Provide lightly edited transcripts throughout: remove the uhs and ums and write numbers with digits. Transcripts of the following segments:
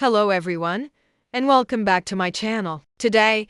Hello everyone, and welcome back to my channel. Today,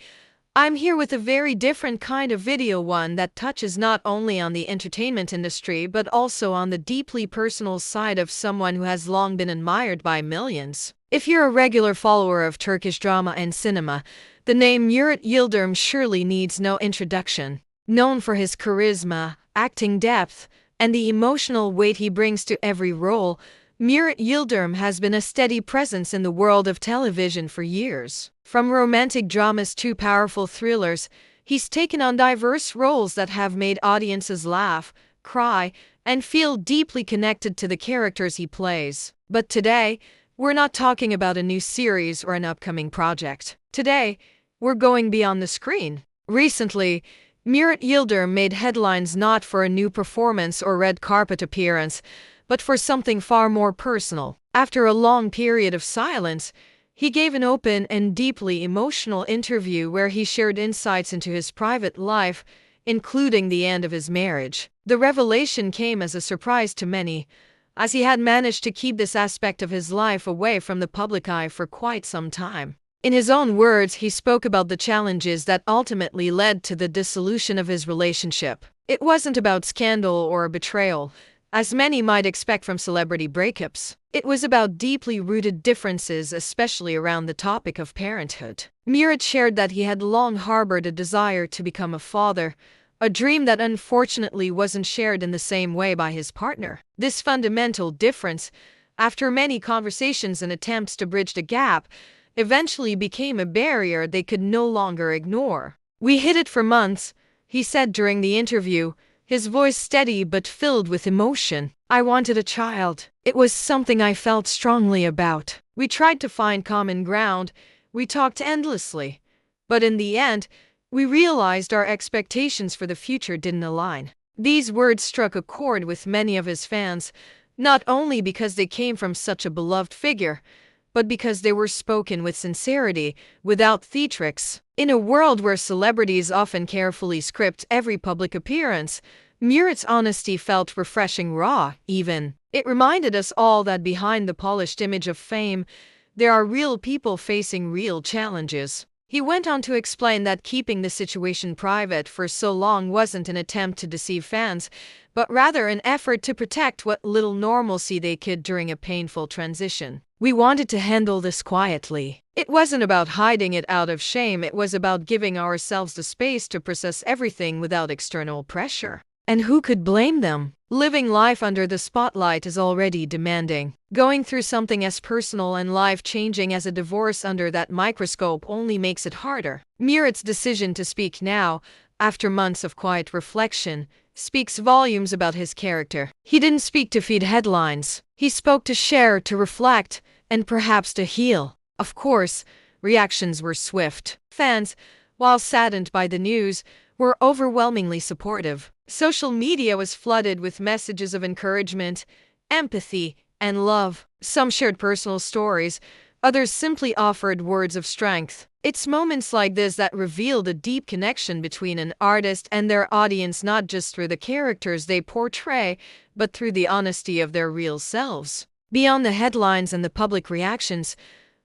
I'm here with a very different kind of video, one that touches not only on the entertainment industry but also on the deeply personal side of someone who has long been admired by millions. If you're a regular follower of Turkish drama and cinema, the name Murat Yıldırım surely needs no introduction. Known for his charisma, acting depth, and the emotional weight he brings to every role, Murat Yıldırım has been a steady presence in the world of television for years. From romantic dramas to powerful thrillers, he's taken on diverse roles that have made audiences laugh, cry, and feel deeply connected to the characters he plays. But today, we're not talking about a new series or an upcoming project. Today, we're going beyond the screen. Recently, Murat Yıldırım made headlines not for a new performance or red carpet appearance, but for something far more personal. After a long period of silence, he gave an open and deeply emotional interview where he shared insights into his private life, including the end of his marriage. The revelation came as a surprise to many, as he had managed to keep this aspect of his life away from the public eye for quite some time. In his own words, he spoke about the challenges that ultimately led to the dissolution of his relationship. It wasn't about scandal or betrayal, as many might expect from celebrity breakups. It was about deeply rooted differences, especially around the topic of parenthood. Murat shared that he had long harbored a desire to become a father, a dream that unfortunately wasn't shared in the same way by his partner. This fundamental difference, after many conversations and attempts to bridge the gap, eventually became a barrier they could no longer ignore. "We hid it for months," he said during the interview, his voice steady but filled with emotion. "I wanted a child. It was something I felt strongly about. We tried to find common ground. We talked endlessly. But in the end, we realized our expectations for the future didn't align." These words struck a chord with many of his fans, not only because they came from such a beloved figure, but because they were spoken with sincerity, without theatrics. In a world where celebrities often carefully script every public appearance, Murat's honesty felt refreshing, raw, even. It reminded us all that behind the polished image of fame, there are real people facing real challenges. He went on to explain that keeping the situation private for so long wasn't an attempt to deceive fans, but rather an effort to protect what little normalcy they could during a painful transition. "We wanted to handle this quietly. It wasn't about hiding it out of shame, it was about giving ourselves the space to process everything without external pressure. And who could blame them? Living life under the spotlight is already demanding. Going through something as personal and life-changing as a divorce under that microscope only makes it harder." Murat's decision to speak now, after months of quiet reflection, speaks volumes about his character. He didn't speak to feed headlines. He spoke to share, to reflect, and perhaps to heal. Of course, reactions were swift. Fans, while saddened by the news, were overwhelmingly supportive. Social media was flooded with messages of encouragement, empathy, and love. Some shared personal stories, others simply offered words of strength. It's moments like this that reveal the deep connection between an artist and their audience, not just through the characters they portray, but through the honesty of their real selves. Beyond the headlines and the public reactions,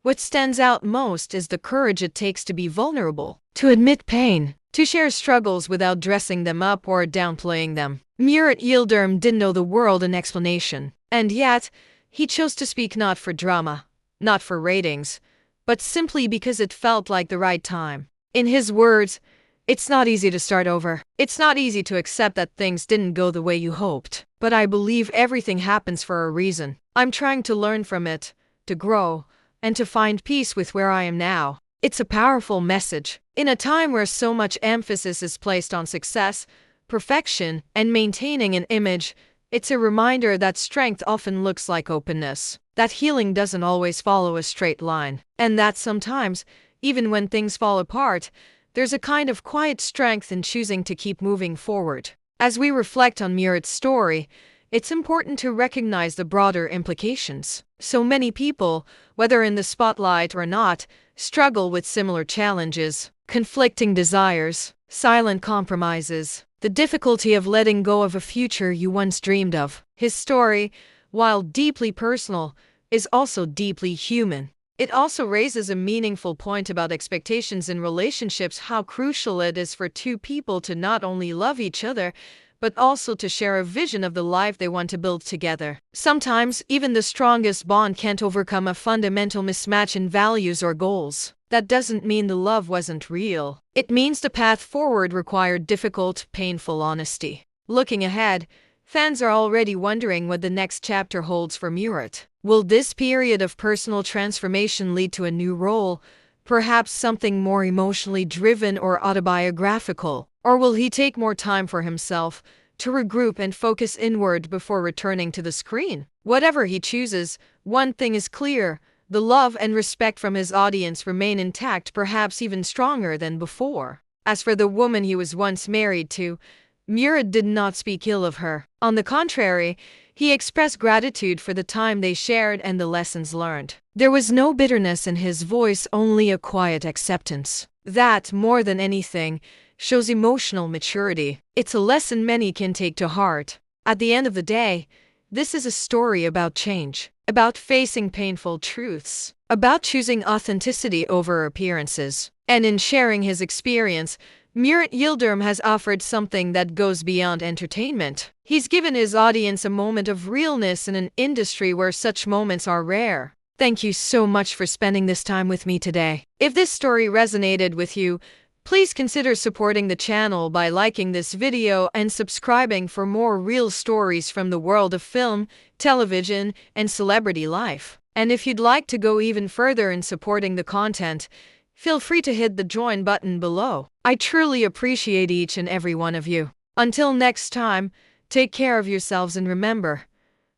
what stands out most is the courage it takes to be vulnerable, to admit pain, to share struggles without dressing them up or downplaying them. Murat Yıldırım didn't owe the world an explanation. And yet, he chose to speak not for drama, not for ratings, but simply because it felt like the right time. In his words, "It's not easy to start over. It's not easy to accept that things didn't go the way you hoped. But I believe everything happens for a reason. I'm trying to learn from it, to grow, and to find peace with where I am now." It's a powerful message. In a time where so much emphasis is placed on success, perfection, and maintaining an image, it's a reminder that strength often looks like openness, that healing doesn't always follow a straight line, and that sometimes, even when things fall apart, there's a kind of quiet strength in choosing to keep moving forward. As we reflect on Murat's story, it's important to recognize the broader implications. So many people, whether in the spotlight or not, struggle with similar challenges, conflicting desires, silent compromises, the difficulty of letting go of a future you once dreamed of. His story, while deeply personal, is also deeply human. It also raises a meaningful point about expectations in relationships, how crucial it is for two people to not only love each other, but also to share a vision of the life they want to build together. Sometimes, even the strongest bond can't overcome a fundamental mismatch in values or goals. That doesn't mean the love wasn't real. It means the path forward required difficult, painful honesty. Looking ahead, fans are already wondering what the next chapter holds for Murat. Will this period of personal transformation lead to a new role, perhaps something more emotionally driven or autobiographical? Or will he take more time for himself, to regroup and focus inward before returning to the screen? Whatever he chooses, one thing is clear: the love and respect from his audience remain intact, perhaps even stronger than before. As for the woman he was once married to, Murat did not speak ill of her. On the contrary, he expressed gratitude for the time they shared and the lessons learned. There was no bitterness in his voice, only a quiet acceptance. That, more than anything, shows emotional maturity. It's a lesson many can take to heart. At the end of the day, this is a story about change, about facing painful truths, about choosing authenticity over appearances. And in sharing his experience, Murat Yıldırım has offered something that goes beyond entertainment. He's given his audience a moment of realness in an industry where such moments are rare. Thank you so much for spending this time with me today. If this story resonated with you, please consider supporting the channel by liking this video and subscribing for more real stories from the world of film, television, and celebrity life. And if you'd like to go even further in supporting the content, feel free to hit the join button below. I truly appreciate each and every one of you. Until next time, take care of yourselves and remember,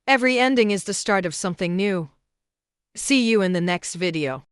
every ending is the start of something new. See you in the next video.